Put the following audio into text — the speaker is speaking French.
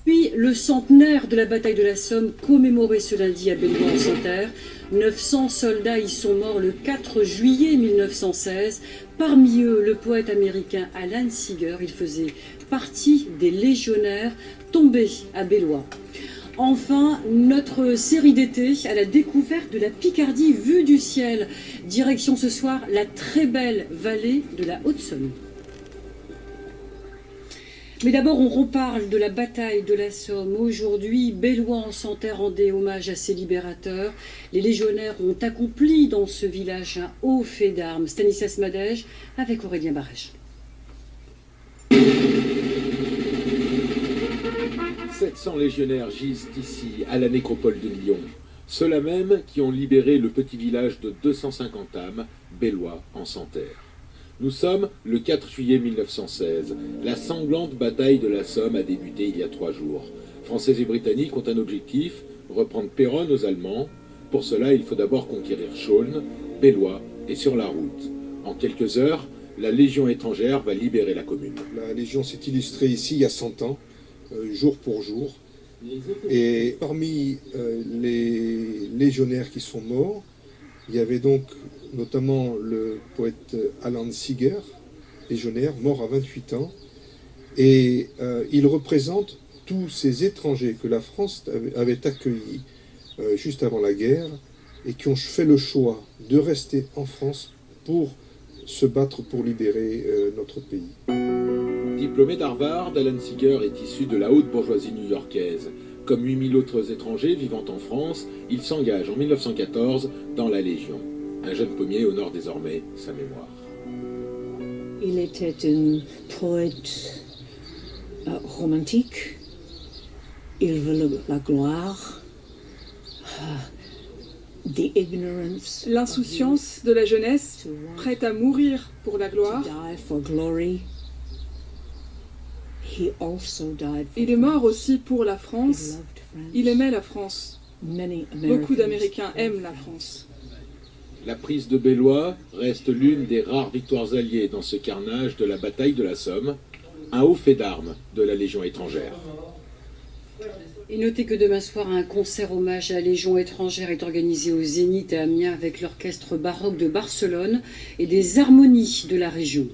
Puis le centenaire de la bataille de la Somme, commémoré ce lundi à Bellois-en-Santerre. 900 soldats y sont morts le 4 juillet 1916. Parmi eux, le poète américain Alan Seeger. Il faisait partie des légionnaires tombés à Bellois. Enfin, notre série d'été à la découverte de la Picardie vue du ciel. Direction ce soir la très belle vallée de la Haute-Saône. Mais d'abord, on reparle de la bataille de la Somme. Aujourd'hui, Bellois-en-Santerre rendait hommage à ses libérateurs. Les légionnaires ont accompli dans ce village un haut fait d'armes. Stanislas Madej avec Aurélien Barèche. 700 légionnaires gisent ici, à la nécropole de Lyon. Ceux-là même qui ont libéré le petit village de 250 âmes, Bellois-en-Santerre. Nous sommes le 4 juillet 1916. La sanglante bataille de la Somme a débuté il y a 3 jours. Français et Britanniques ont un objectif, reprendre Péronne aux Allemands. Pour cela, il faut d'abord conquérir Chaulnes, Bellois et sur la route. En quelques heures, la Légion étrangère va libérer la commune. La Légion s'est illustrée ici il y a 100 ans, jour pour jour. Et parmi les légionnaires qui sont morts, il y avait donc notamment le poète Alan Seeger, légionnaire, mort à 28 ans. Et il représente tous ces étrangers que la France avait accueillis juste avant la guerre et qui ont fait le choix de rester en France pour se battre pour libérer notre pays. Diplômé d'Harvard, Alan Seeger est issu de la haute bourgeoisie new-yorkaise. Comme 8000 autres étrangers vivant en France, il s'engage en 1914 dans la Légion. Un jeune pommier honore désormais sa mémoire. Il était un poète romantique. Il veut la gloire, l'insouciance de la jeunesse, prête à mourir pour la gloire. Il est mort aussi pour la France. Il aimait la France. Beaucoup d'Américains aiment la France. La prise de Bellois reste l'une des rares victoires alliées dans ce carnage de la bataille de la Somme, un haut fait d'armes de la Légion étrangère. Et notez que demain soir, un concert hommage à la Légion étrangère est organisé au Zénith à Amiens avec l'orchestre baroque de Barcelone et des harmonies de la région.